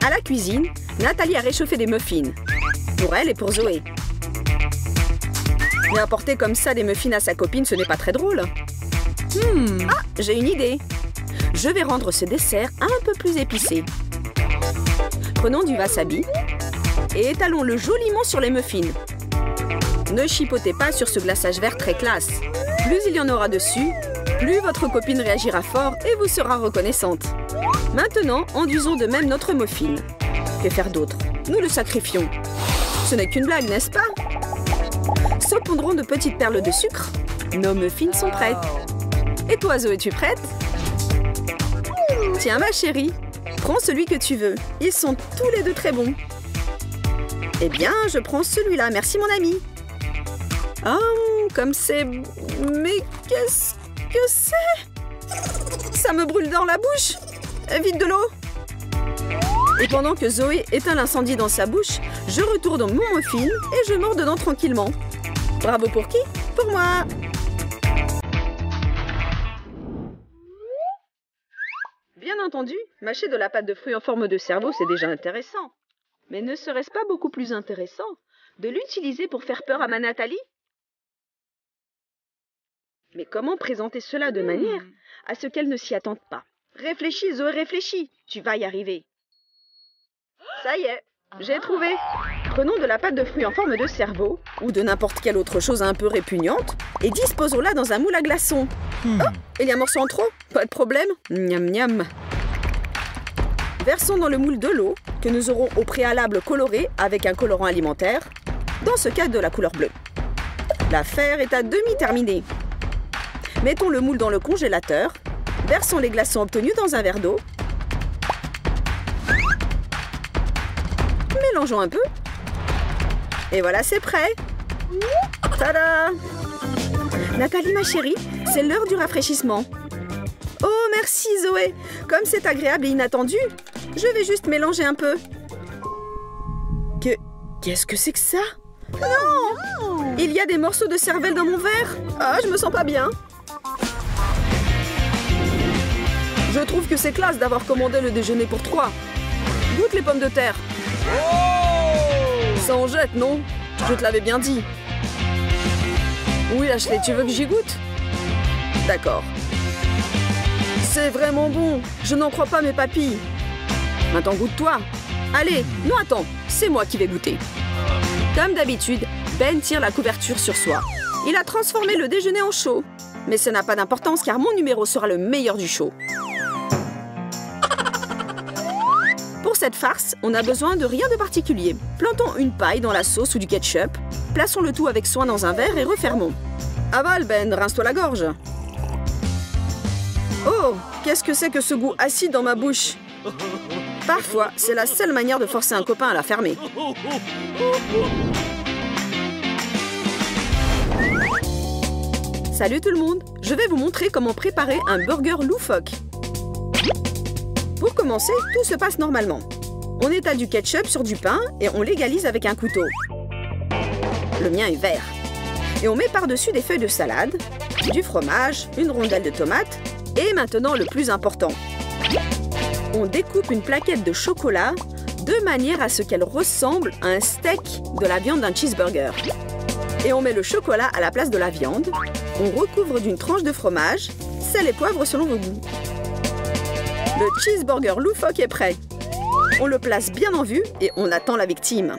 À la cuisine, Nathalie a réchauffé des muffins. Pour elle et pour Zoé. Mais apporter comme ça des muffins à sa copine, ce n'est pas très drôle. Ah, j'ai une idée. Je vais rendre ce dessert un peu plus épicé. Prenons du wasabi et étalons-le joliment sur les muffins. Ne chipotez pas sur ce glaçage vert très classe. Plus il y en aura dessus, plus votre copine réagira fort et vous sera reconnaissante. Maintenant, enduisons de même notre muffin. Que faire d'autre? Nous le sacrifions. Ce n'est qu'une blague, n'est-ce pas? Saupoudrons de petites perles de sucre. Nos muffins sont prêts. Et toi, Zoé, es-tu prête? Tiens, ma chérie, prends celui que tu veux. Ils sont tous les deux très bons. Eh bien, je prends celui-là. Merci, mon ami. Oh, comme c'est... Mais qu'est-ce que c'est? Ça me brûle dans la bouche. Vite de l'eau. Et pendant que Zoé éteint l'incendie dans sa bouche, je retourne dans mon muffin et je mords dedans tranquillement. Bravo pour qui? Pour moi. Bien entendu, mâcher de la pâte de fruits en forme de cerveau, c'est déjà intéressant. Mais ne serait-ce pas beaucoup plus intéressant de l'utiliser pour faire peur à ma Nathalie? Mais comment présenter cela de manière à ce qu'elle ne s'y attende pas? Réfléchis, Zoé, réfléchis. Tu vas y arriver. Ça y est, j'ai trouvé. Prenons de la pâte de fruits en forme de cerveau, ou de n'importe quelle autre chose un peu répugnante, et disposons-la dans un moule à glaçons. Oh, il y a un morceau en trop? Pas de problème. Miam miam. Versons dans le moule de l'eau, que nous aurons au préalable coloré avec un colorant alimentaire, dans ce cas de la couleur bleue. L'affaire est à demi terminée. Mettons le moule dans le congélateur, versons les glaçons obtenus dans un verre d'eau, mélangeons un peu, et voilà, c'est prêt. Tada! Nathalie, ma chérie, c'est l'heure du rafraîchissement. Oh, merci Zoé. Comme c'est agréable et inattendu, je vais juste mélanger un peu. Qu'est-ce que c'est que ça? Non! Il y a des morceaux de cervelle dans mon verre. Ah, je me sens pas bien. Je trouve que c'est classe d'avoir commandé le déjeuner pour 3. Goûte les pommes de terre. Ça en jette, non? Je te l'avais bien dit. Oui, Ashley, tu veux que j'y goûte? D'accord. C'est vraiment bon. Je n'en crois pas mes papilles. Maintenant, goûte-toi. Allez, non, attends. C'est moi qui vais goûter. Comme d'habitude, Ben tire la couverture sur soi. Il a transformé le déjeuner en show. Mais ça n'a pas d'importance car mon numéro sera le meilleur du show. Pour cette farce, on n'a besoin de rien de particulier. Plantons une paille dans la sauce ou du ketchup. Plaçons le tout avec soin dans un verre et refermons. Avale, Ben, rince-toi la gorge. Oh, qu'est-ce que c'est que ce goût acide dans ma bouche? Parfois, c'est la seule manière de forcer un copain à la fermer. Salut tout le monde! Je vais vous montrer comment préparer un burger loufoque. Pour commencer, tout se passe normalement. On étale du ketchup sur du pain et on l'égalise avec un couteau. Le mien est vert. Et on met par-dessus des feuilles de salade, du fromage, une rondelle de tomate et maintenant le plus important. On découpe une plaquette de chocolat de manière à ce qu'elle ressemble à un steak de la viande d'un cheeseburger. Et on met le chocolat à la place de la viande. On recouvre d'une tranche de fromage, sel et poivre selon vos goûts. Le cheeseburger loufoque est prêt. On le place bien en vue et on attend la victime.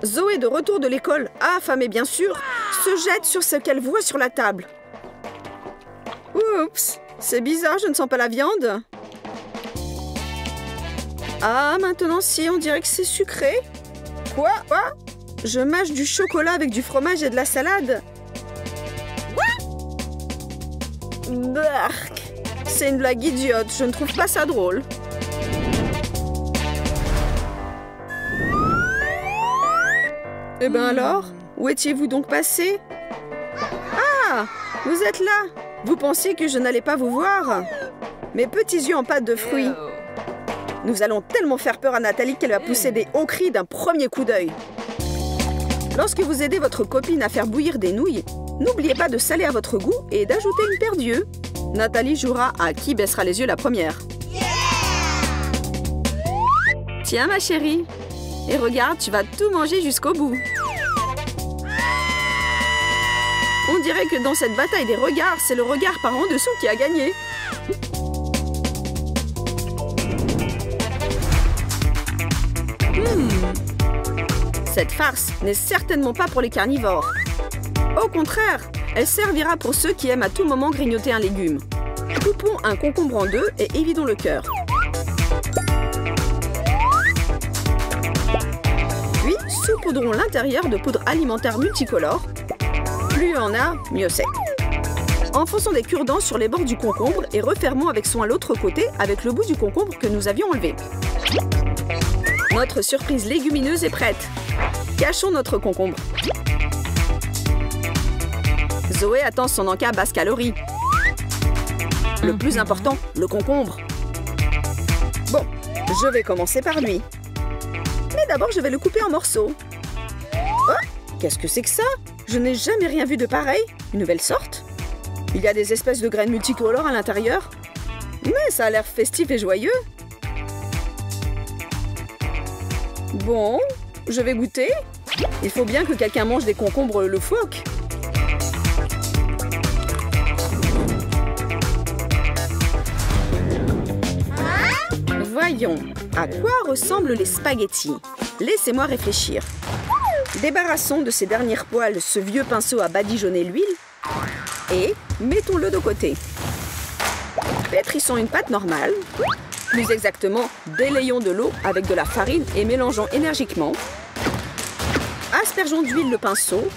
Zoé, de retour de l'école, affamée bien sûr, se jette sur ce qu'elle voit sur la table. Oups, c'est bizarre, je ne sens pas la viande. Ah, maintenant si, on dirait que c'est sucré. Quoi? Je mâche du chocolat avec du fromage et de la salade. Bark. C'est une blague idiote, je ne trouve pas ça drôle. Eh ben alors, où étiez-vous donc passé? Ah, vous êtes là. Vous pensiez que je n'allais pas vous voir? Mes petits yeux en pâte de fruits. Nous allons tellement faire peur à Nathalie qu'elle va pousser des hauts cris d'un premier coup d'œil. Lorsque vous aidez votre copine à faire bouillir des nouilles, n'oubliez pas de saler à votre goût et d'ajouter une paire d'yeux. Nathalie jouera à qui baissera les yeux la première. Tiens, ma chérie. Et regarde, tu vas tout manger jusqu'au bout. On dirait que dans cette bataille des regards, c'est le regard par en dessous qui a gagné. Cette farce n'est certainement pas pour les carnivores. Au contraire, elle servira pour ceux qui aiment à tout moment grignoter un légume. Coupons un concombre en deux et évidons le cœur. Puis, saupoudrons l'intérieur de poudre alimentaire multicolore. Plus il y en a, mieux c'est. Enfonçons des cure-dents sur les bords du concombre et refermons avec soin l'autre côté avec le bout du concombre que nous avions enlevé. Notre surprise légumineuse est prête. Cachons notre concombre. Zoé attend son encas basse calorie. Le plus important, le concombre. Bon, je vais commencer par lui. Mais d'abord, je vais le couper en morceaux. Oh, qu'est-ce que c'est que ça? Je n'ai jamais rien vu de pareil. Une nouvelle sorte? Il y a des espèces de graines multicolores à l'intérieur. Mais ça a l'air festif et joyeux. Bon, je vais goûter. Il faut bien que quelqu'un mange des concombres loufoques. Voyons, à quoi ressemblent les spaghettis? Laissez-moi réfléchir. Débarrassons de ces dernières poils ce vieux pinceau à badigeonner l'huile et mettons-le de côté. Pétrissons une pâte normale. Plus exactement, délayons de l'eau avec de la farine et mélangeons énergiquement. Aspergeons d'huile le pinceau.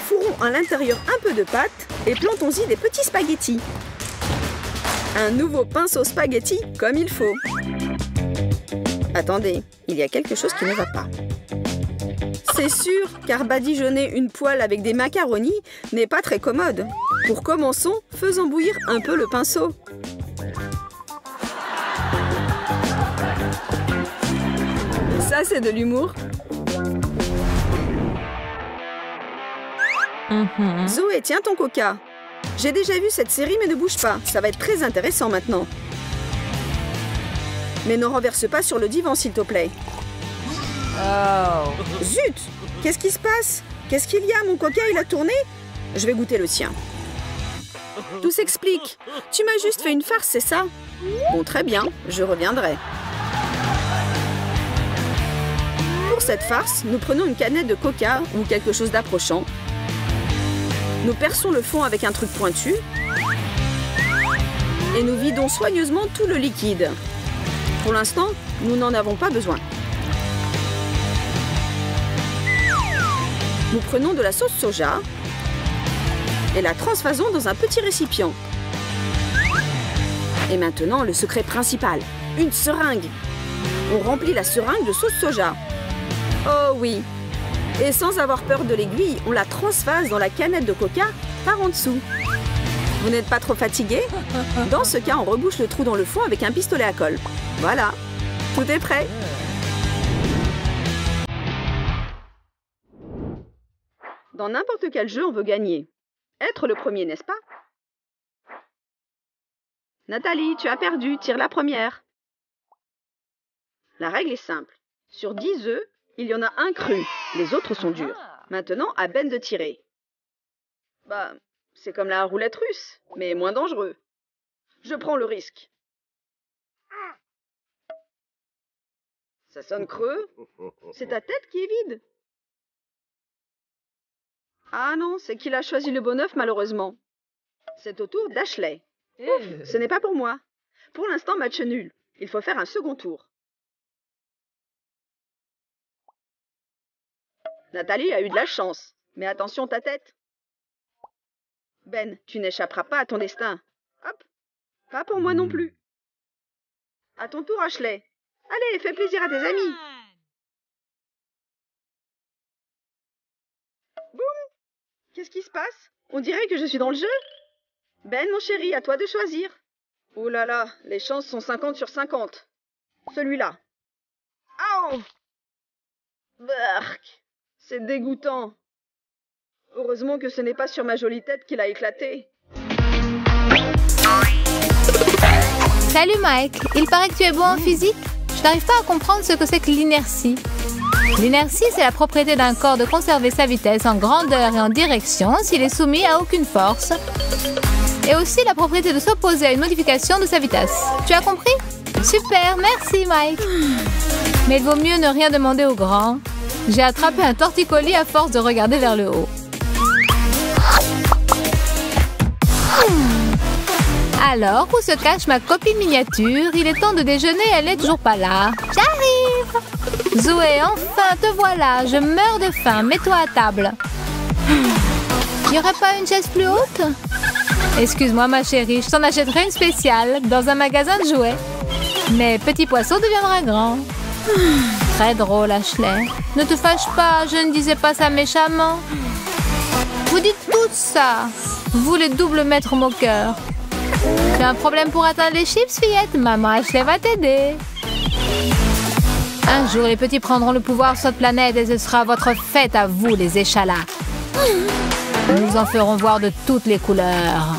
Fourrons à l'intérieur un peu de pâte et plantons-y des petits spaghettis. Un nouveau pinceau spaghetti comme il faut. Attendez, il y a quelque chose qui ne va pas. C'est sûr, car badigeonner une poêle avec des macaronis n'est pas très commode. Pour commençons, faisons bouillir un peu le pinceau. Ça, c'est de l'humour. Zoé, tiens ton coca. J'ai déjà vu cette série, mais ne bouge pas. Ça va être très intéressant maintenant. Mais ne renverse pas sur le divan, s'il te plaît. Oh. Zut! Qu'est-ce qui se passe? Qu'est-ce qu'il y a? Mon coca, il a tourné? Je vais goûter le sien. Tout s'explique. Tu m'as juste fait une farce, c'est ça? Bon, très bien. Je reviendrai. Pour cette farce, nous prenons une canette de coca ou quelque chose d'approchant. Nous perçons le fond avec un truc pointu. Et nous vidons soigneusement tout le liquide. Pour l'instant, nous n'en avons pas besoin. Nous prenons de la sauce soja et la transfasons dans un petit récipient. Et maintenant, le secret principal, une seringue. On remplit la seringue de sauce soja. Oh oui! Et sans avoir peur de l'aiguille, on la transfase dans la canette de coca par en dessous. Vous n'êtes pas trop fatigué? Dans ce cas, on rebouche le trou dans le fond avec un pistolet à colle. Voilà, tout est prêt. Dans n'importe quel jeu, on veut gagner. Être le premier, n'est-ce pas? Nathalie, tu as perdu, tire la première. La règle est simple. Sur 10 œufs, il y en a un cru. Les autres sont durs. Maintenant, à Ben de tirer. Bah, c'est comme la roulette russe, mais moins dangereux. Je prends le risque. Ça sonne creux. C'est ta tête qui est vide. Ah non, c'est qu'il a choisi le bon œuf, malheureusement. C'est au tour d'Ashley. Ouf, ce n'est pas pour moi. Pour l'instant, match nul. Il faut faire un second tour. Nathalie a eu de la chance. Mais attention ta tête. Ben, tu n'échapperas pas à ton destin. Hop. Pas pour moi non plus. À ton tour, Ashley. Allez, fais plaisir à tes amis. Boum. Qu'est-ce qui se passe? On dirait que je suis dans le jeu. Ben, mon chéri, à toi de choisir. Oh là là, les chances sont 50 sur 50. Celui-là. Aouh! Bark. C'est dégoûtant. Heureusement que ce n'est pas sur ma jolie tête qu'il a éclaté. Salut Mike, il paraît que tu es bon en physique. Je Je n'arrive pas à comprendre ce que c'est que l'inertie. L'inertie, c'est la propriété d'un corps de conserver sa vitesse en grandeur et en direction s'il est soumis à aucune force. Et aussi la propriété de s'opposer à une modification de sa vitesse. Tu as compris? Super, merci Mike. Mais il vaut mieux ne rien demander aux grands. J'ai attrapé un torticolis à force de regarder vers le haut. Alors, où se cache ma copine miniature? Il est temps de déjeuner, elle n'est toujours pas là. J'arrive! Zoé, enfin, te voilà. Je meurs de faim. Mets-toi à table. Il n'y aurait pas une chaise plus haute? Excuse-moi, ma chérie, je t'en achèterai une spéciale dans un magasin de jouets. Mais petit poisson deviendra grand. Très drôle, Ashley. Ne te fâche pas, je ne disais pas ça méchamment. Vous dites tout ça. Vous, les doubles maîtres moqueurs. Tu as un problème pour atteindre les chips, fillette? Maman Ashley va t'aider. Un jour, les petits prendront le pouvoir sur cette planète et ce sera votre fête à vous, les échalas. Nous en ferons voir de toutes les couleurs.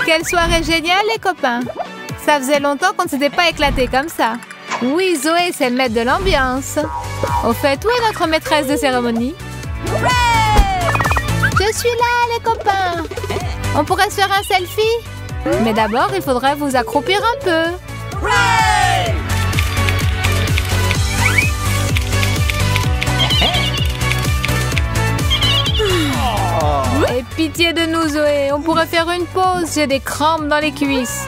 Quelle soirée géniale, les copains! Ça faisait longtemps qu'on ne s'était pas éclaté comme ça. Oui, Zoé, c'est le maître de l'ambiance. Au fait, où est notre maîtresse de cérémonie? Je suis là, les copains! On pourrait se faire un selfie? Mais d'abord, il faudrait vous accroupir un peu. Et pitié de nous, Zoé, on pourrait faire une pause, j'ai des crampes dans les cuisses.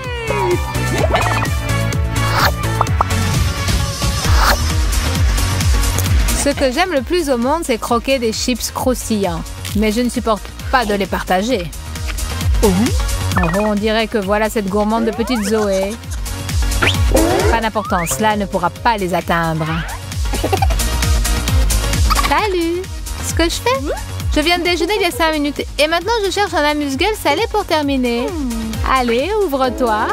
Ce que j'aime le plus au monde, c'est croquer des chips croustillants. Mais je ne supporte pas de les partager. Oh, on dirait que voilà cette gourmande de petite Zoé. Pas d'importance, cela ne pourra pas les atteindre. Salut! Ce que je fais? Je viens de déjeuner il y a 5 minutes et maintenant je cherche un amuse-gueule salé pour terminer. Allez, ouvre-toi.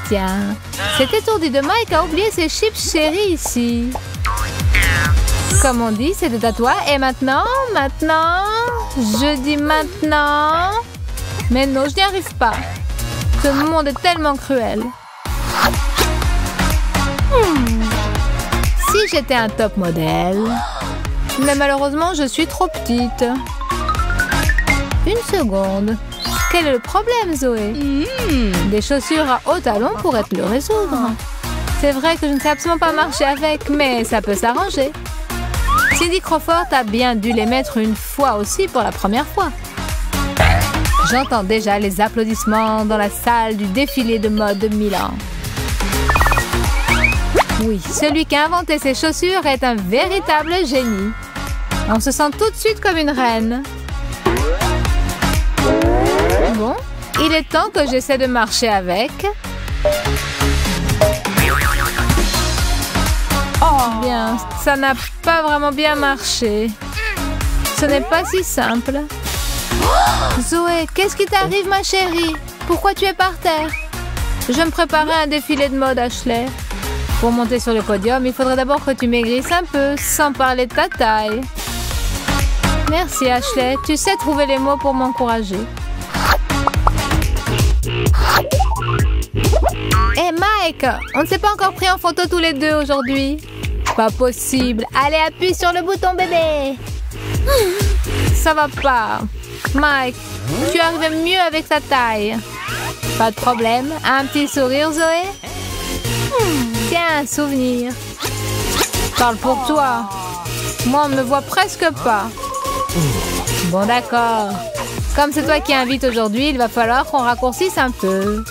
Tiens. Cet étourdi de Mike a oublié ses chips chéris ici. Comme on dit, c'est à toi. Et maintenant, je dis maintenant. Mais non, je n'y arrive pas. Ce monde est tellement cruel. Si j'étais un top modèle. Mais malheureusement, je suis trop petite. Une seconde. Quel est le problème, Zoé? Des chaussures à hauts talons pourraient te le résoudre. C'est vrai que je ne sais absolument pas marcher avec, mais ça peut s'arranger. Cindy Crawford a bien dû les mettre une fois aussi pour la première fois. J'entends déjà les applaudissements dans la salle du défilé de mode de Milan. Oui, celui qui a inventé ces chaussures est un véritable génie. On se sent tout de suite comme une reine. Bon, il est temps que j'essaie de marcher avec. Oh, bien, ça n'a pas vraiment bien marché. Ce n'est pas si simple. Zoé, qu'est-ce qui t'arrive, ma chérie? Pourquoi tu es par terre? Je me préparais à un défilé de mode, Ashley. Pour monter sur le podium, il faudrait d'abord que tu maigrisses un peu, sans parler de ta taille. Merci, Ashley. Tu sais trouver les mots pour m'encourager. Hé, Mike, on ne s'est pas encore pris en photo tous les deux aujourd'hui. Pas possible. Allez, appuie sur le bouton, bébé. Ça va pas. Mike, tu arrives mieux avec ta taille. Pas de problème. Un petit sourire, Zoé? Tiens, un souvenir. Parle pour toi. Moi, on ne me voit presque pas. Bon, d'accord. Comme c'est toi qui invite aujourd'hui, il va falloir qu'on raccourcisse un peu.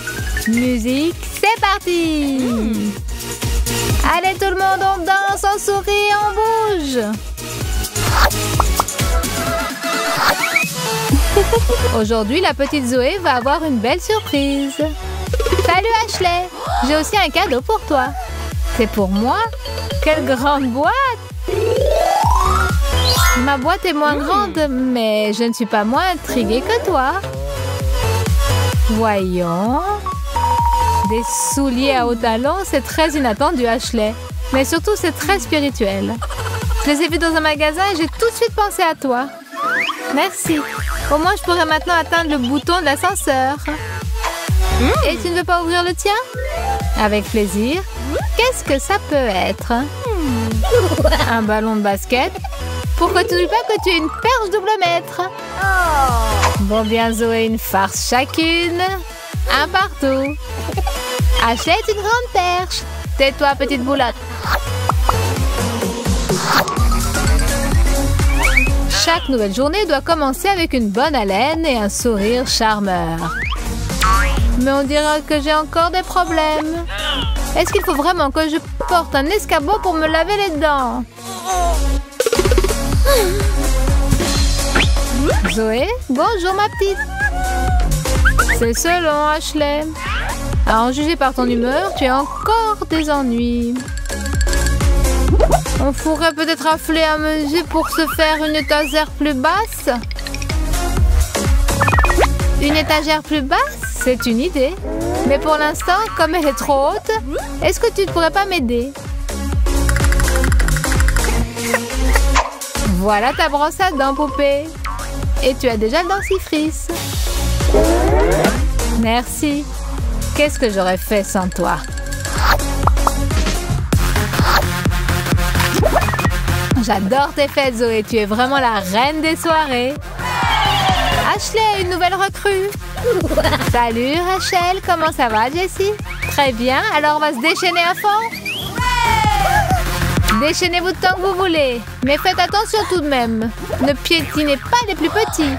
Musique, c'est parti! Allez, tout le monde, on danse, on sourit, on bouge! Aujourd'hui, la petite Zoé va avoir une belle surprise. Salut Ashley! J'ai aussi un cadeau pour toi. C'est pour moi? Quelle grande boîte! Ma boîte est moins grande, mais je ne suis pas moins intriguée que toi. Voyons. Des souliers à hauts talons, c'est très inattendu, Ashley. Mais surtout, c'est très spirituel. Je les ai vus dans un magasin et j'ai tout de suite pensé à toi. Merci. Au moins, je pourrais maintenant atteindre le bouton de l'ascenseur. Et tu ne veux pas ouvrir le tien? Avec plaisir. Qu'est-ce que ça peut être? Un ballon de basket? Pourquoi tu ne dis pas que tu es une perche double mètre? Bon bien Zoé, une farce chacune. Un partout. Achète une grande perche. Tais-toi, petite boulotte. Chaque nouvelle journée doit commencer avec une bonne haleine et un sourire charmeur. Mais on dirait que j'ai encore des problèmes. Est-ce qu'il faut vraiment que je porte un escabeau pour me laver les dents? Zoé, bonjour ma petite. C'est selon, Ashley. À en juger par ton humeur, tu as encore des ennuis. On pourrait peut-être rafler un musée pour se faire une étagère plus basse. Une étagère plus basse? C'est une idée. Mais pour l'instant, comme elle est trop haute, est-ce que tu ne pourrais pas m'aider? Voilà ta brosse à dents, poupée. Et tu as déjà le dentifrice. Merci. Qu'est-ce que j'aurais fait sans toi? J'adore tes fêtes, Zoé. Tu es vraiment la reine des soirées. Ashley, une nouvelle recrue. Salut, Rachel. Comment ça va, Jessie? Très bien. Alors, on va se déchaîner à fond? Déchaînez-vous tant que vous voulez. Mais faites attention tout de même. Ne piétinez pas les plus petits.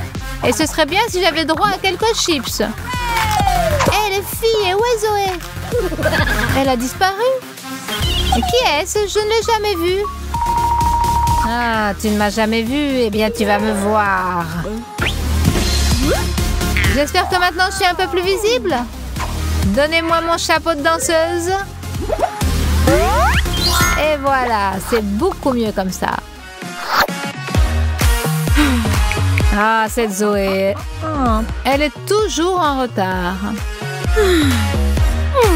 Et ce serait bien si j'avais droit à quelques chips. Hé, les filles, où est Zoé? Elle a disparu. Qui est-ce? Je ne l'ai jamais vue. Ah, tu ne m'as jamais vue. Eh bien, tu vas me voir. J'espère que maintenant je suis un peu plus visible. Donnez-moi mon chapeau de danseuse. Et voilà, c'est beaucoup mieux comme ça. Ah, cette Zoé. Elle est toujours en retard.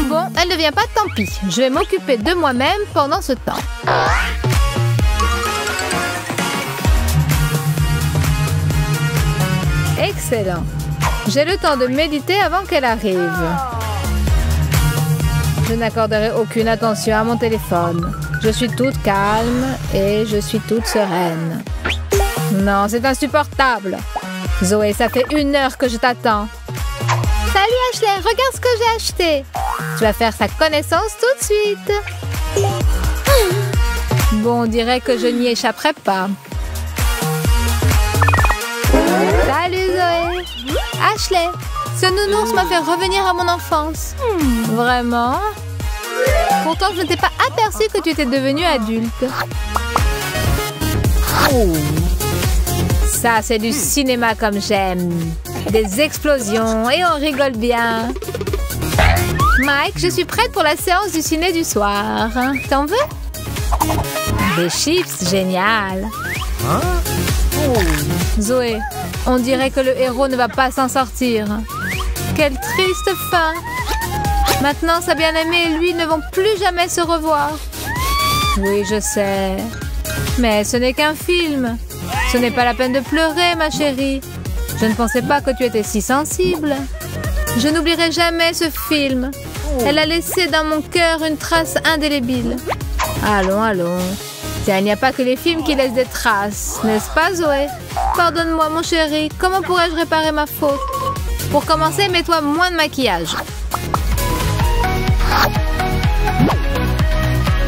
Bon, elle ne vient pas, tant pis. Je vais m'occuper de moi-même pendant ce temps. Excellent. J'ai le temps de méditer avant qu'elle arrive. Je n'accorderai aucune attention à mon téléphone. Je suis toute calme et je suis toute sereine. Non, c'est insupportable. Zoé, ça fait 1 heure que je t'attends. Salut Ashley, regarde ce que j'ai acheté. Tu vas faire sa connaissance tout de suite. Bon, on dirait que je n'y échapperai pas. Salut Zoé. Ashley, ce nounours m'a fait revenir à mon enfance. Vraiment? Pourtant, je ne t'ai pas aperçu que tu étais devenue adulte. Ça, c'est du cinéma comme j'aime. Des explosions et on rigole bien. Mike, je suis prête pour la séance du ciné du soir. T'en veux? Des chips, génial. Zoé, on dirait que le héros ne va pas s'en sortir. Quelle triste fin. Maintenant, sa bien-aimée et lui ne vont plus jamais se revoir. Oui, je sais. Mais ce n'est qu'un film. Ce n'est pas la peine de pleurer, ma chérie. Je ne pensais pas que tu étais si sensible. Je n'oublierai jamais ce film. Elle a laissé dans mon cœur une trace indélébile. Allons, allons. Tiens, il n'y a pas que les films qui laissent des traces, n'est-ce pas, Zoé? Pardonne-moi, mon chéri. Comment pourrais-je réparer ma faute? Pour commencer, mets-toi moins de maquillage.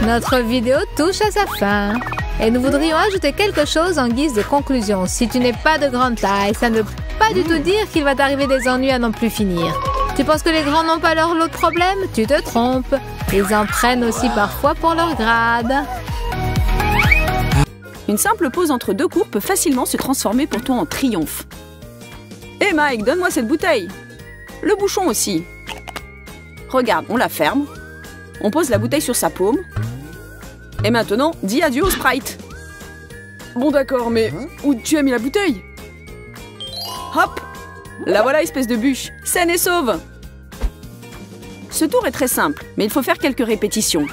Notre vidéo touche à sa fin. Et nous voudrions ajouter quelque chose en guise de conclusion. Si tu n'es pas de grande taille, ça ne veut pas du tout dire qu'il va t'arriver des ennuis à n'en plus finir. Tu penses que les grands n'ont pas leur lot de problèmes? Tu te trompes. Ils en prennent aussi parfois pour leur grade. Une simple pause entre 2 cours peut facilement se transformer pour toi en triomphe. Hé Mike, donne-moi cette bouteille. Le bouchon aussi. Regarde, on la ferme. On pose la bouteille sur sa paume. Et maintenant, dis adieu au Sprite. Bon d'accord, mais où tu as mis la bouteille? Hop! La voilà, espèce de bûche. Saine et sauve. Ce tour est très simple, mais il faut faire quelques répétitions.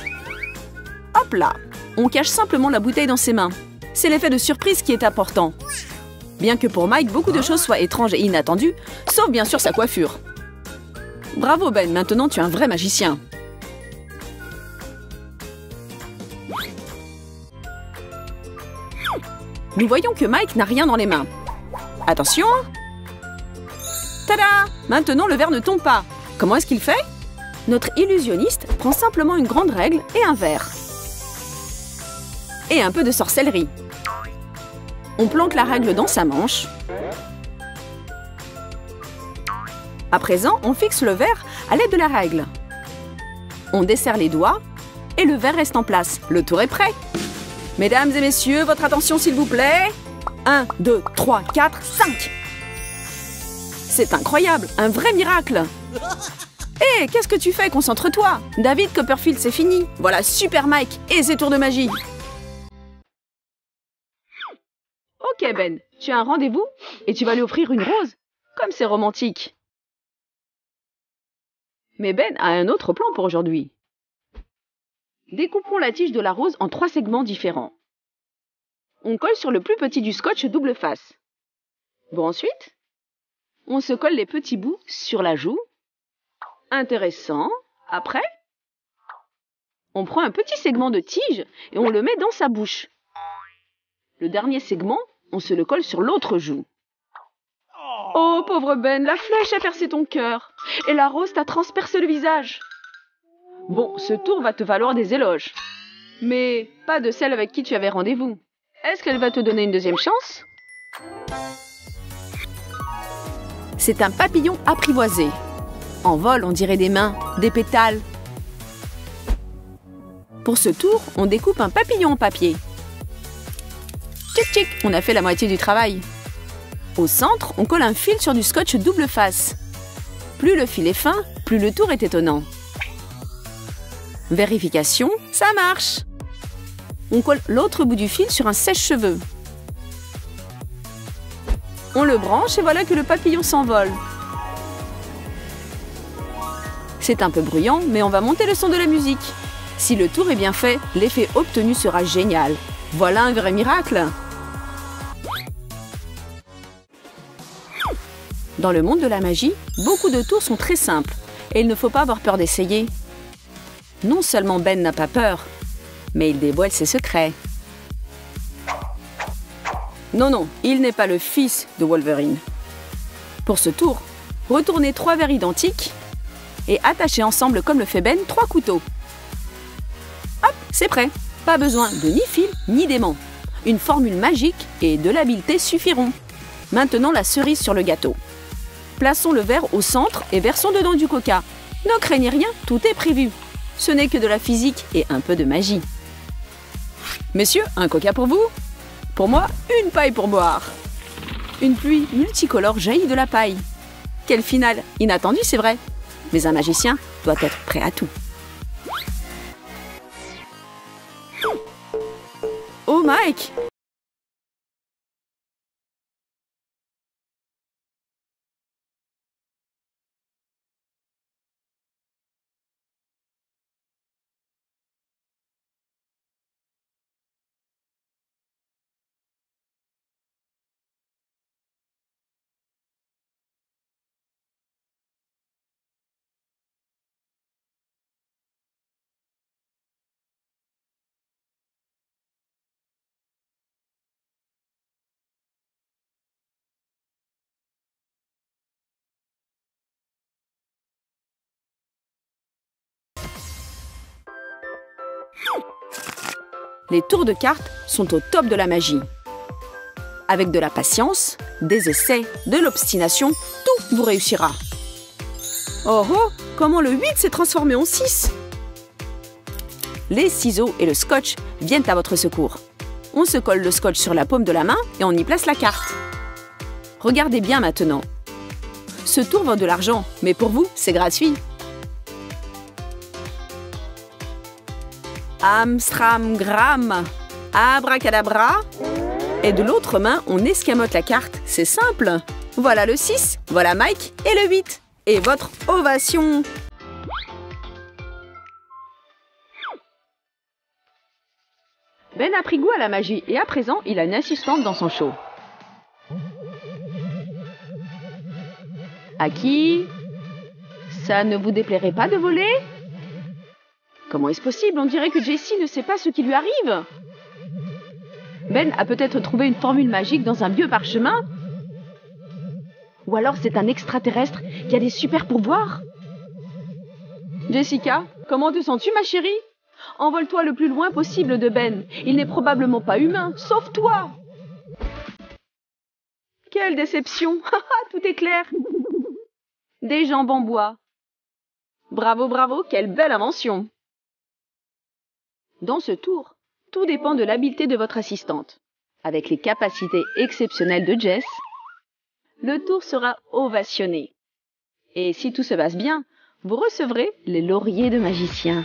Hop là! On cache simplement la bouteille dans ses mains. C'est l'effet de surprise qui est important. Bien que pour Mike, beaucoup de choses soient étranges et inattendues, sauf bien sûr sa coiffure. Bravo Ben, maintenant tu es un vrai magicien. Nous voyons que Mike n'a rien dans les mains. Attention! Tada! Maintenant le verre ne tombe pas. Comment est-ce qu'il fait? Notre illusionniste prend simplement une grande règle et un verre. Et un peu de sorcellerie. On planque la règle dans sa manche. À présent, on fixe le verre à l'aide de la règle. On desserre les doigts et le verre reste en place. Le tour est prêt. Mesdames et messieurs, votre attention s'il vous plaît. 1, 2, 3, 4, 5. C'est incroyable, un vrai miracle. Hé, qu'est-ce que tu fais? Concentre-toi. David Copperfield, c'est fini. Voilà Super Mike et ses tours de magie. Ok Ben, tu as un rendez-vous et tu vas lui offrir une rose. Comme c'est romantique. Mais Ben a un autre plan pour aujourd'hui. Découpons la tige de la rose en 3 segments différents. On colle sur le plus petit du scotch double face. Bon, ensuite, on se colle les petits bouts sur la joue. Intéressant. Après, on prend un petit segment de tige et on le met dans sa bouche. Le dernier segment, on se le colle sur l'autre joue. Oh, pauvre Ben, la flèche a percé ton cœur et la rose t'a transpercé le visage. Bon, ce tour va te valoir des éloges. Mais pas de celle avec qui tu avais rendez-vous. Est-ce qu'elle va te donner une deuxième chance? C'est un papillon apprivoisé. En vol, on dirait des mains, des pétales. Pour ce tour, on découpe un papillon en papier. Tchic tchic, on a fait la moitié du travail. Au centre, on colle un fil sur du scotch double face. Plus le fil est fin, plus le tour est étonnant. Vérification, ça marche! On colle l'autre bout du fil sur un sèche-cheveux. On le branche et voilà que le papillon s'envole. C'est un peu bruyant, mais on va monter le son de la musique. Si le tour est bien fait, l'effet obtenu sera génial. Voilà un vrai miracle! Dans le monde de la magie, beaucoup de tours sont très simples et il ne faut pas avoir peur d'essayer. Non seulement Ben n'a pas peur, mais il dévoile ses secrets. Non, non, il n'est pas le fils de Wolverine. Pour ce tour, retournez 3 verres identiques et attachez ensemble, comme le fait Ben, 3 couteaux. Hop, c'est prêt. Pas besoin de ni fil ni d'aimant. Une formule magique et de l'habileté suffiront. Maintenant, la cerise sur le gâteau. Plaçons le verre au centre et versons dedans du coca. Ne craignez rien, tout est prévu. Ce n'est que de la physique et un peu de magie. Messieurs, un coca pour vous? Pour moi, une paille pour boire. Une pluie multicolore jaillit de la paille. Quel final inattendu, c'est vrai. Mais un magicien doit être prêt à tout. Oh Mike! Les tours de cartes sont au top de la magie. Avec de la patience, des essais, de l'obstination, tout vous réussira. Oh oh, comment le 8 s'est transformé en 6? Les ciseaux et le scotch viennent à votre secours. On se colle le scotch sur la paume de la main et on y place la carte. Regardez bien maintenant. Ce tour vaut de l'argent, mais pour vous, c'est gratuit. Amstramgram, abracadabra. Et de l'autre main, on escamote la carte. C'est simple. Voilà le 6, voilà Mike et le 8. Et votre ovation. Ben a pris goût à la magie et à présent, il a une assistante dans son show. À qui? Ça ne vous déplairait pas de voler? Comment est-ce possible? On dirait que Jessie ne sait pas ce qui lui arrive. Ben a peut-être trouvé une formule magique dans un vieux parchemin. Ou alors c'est un extraterrestre qui a des super pouvoirs. Jessica, comment te sens-tu, ma chérie? Envole-toi le plus loin possible de Ben. Il n'est probablement pas humain. Sauve-toi! Quelle déception! Tout est clair. Des jambes en bois. Bravo, bravo, quelle belle invention! Dans ce tour, tout dépend de l'habileté de votre assistante. Avec les capacités exceptionnelles de Jess, le tour sera ovationné. Et si tout se passe bien, vous recevrez les lauriers de magicien.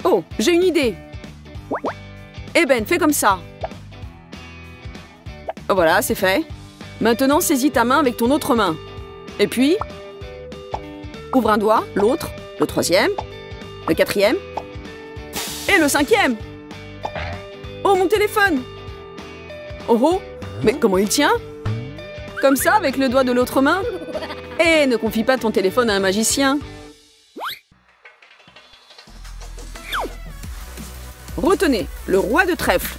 Oh, j'ai une idée! Eh Ben, fais comme ça. Voilà, c'est fait. Maintenant, saisis ta main avec ton autre main. Et puis, ouvre un doigt, l'autre, le troisième, le quatrième et le cinquième. Oh, mon téléphone! Oh oh, mais comment il tient? Comme ça, avec le doigt de l'autre main? Eh, ne confie pas ton téléphone à un magicien. Retenez, le roi de trèfle.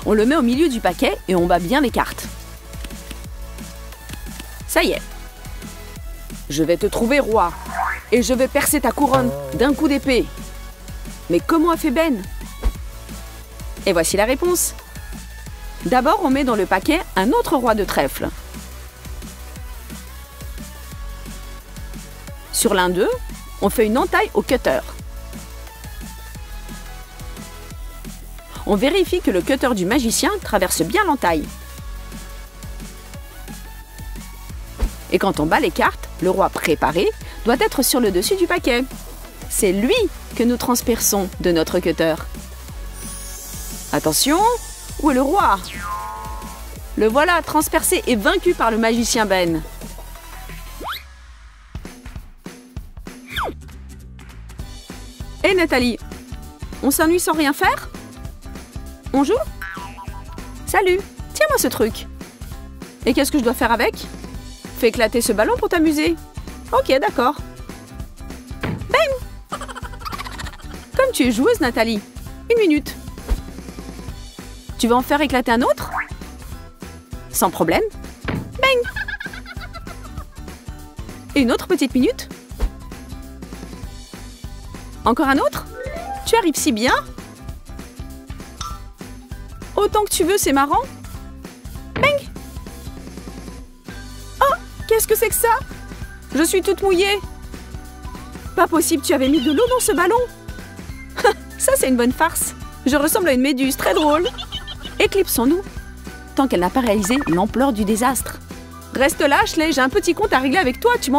On le met au milieu du paquet et on bat bien les cartes. Ça y est. Je vais te trouver roi. Et je vais percer ta couronne d'un coup d'épée. Mais comment a fait Ben? Et voici la réponse. D'abord, on met dans le paquet un autre roi de trèfle. Sur l'un d'eux, on fait une entaille au cutter. On vérifie que le cutter du magicien traverse bien l'entaille. Et quand on bat les cartes, le roi préparé doit être sur le dessus du paquet. C'est lui que nous transperçons de notre cutter. Attention, où est le roi? Le voilà transpercé et vaincu par le magicien Ben. Hé Nathalie, on s'ennuie sans rien faire? On joue? Salut, tiens-moi ce truc. Et qu'est-ce que je dois faire avec? Fais éclater ce ballon pour t'amuser. Ok, d'accord. Bang! Comme tu es joueuse, Nathalie. 1 minute. Tu vas en faire éclater un autre? Sans problème. Bang! Et une autre petite minute? Encore un autre? Tu arrives si bien? Autant que tu veux, c'est marrant. Bang! Oh, qu'est-ce que c'est que ça? Je suis toute mouillée. Pas possible, tu avais mis de l'eau dans ce ballon. Ça, c'est une bonne farce. Je ressemble à une méduse, très drôle. Éclipsons-nous, tant qu'elle n'a pas réalisé l'ampleur du désastre. Reste là, Ashley, j'ai un petit compte à régler avec toi, tu m'en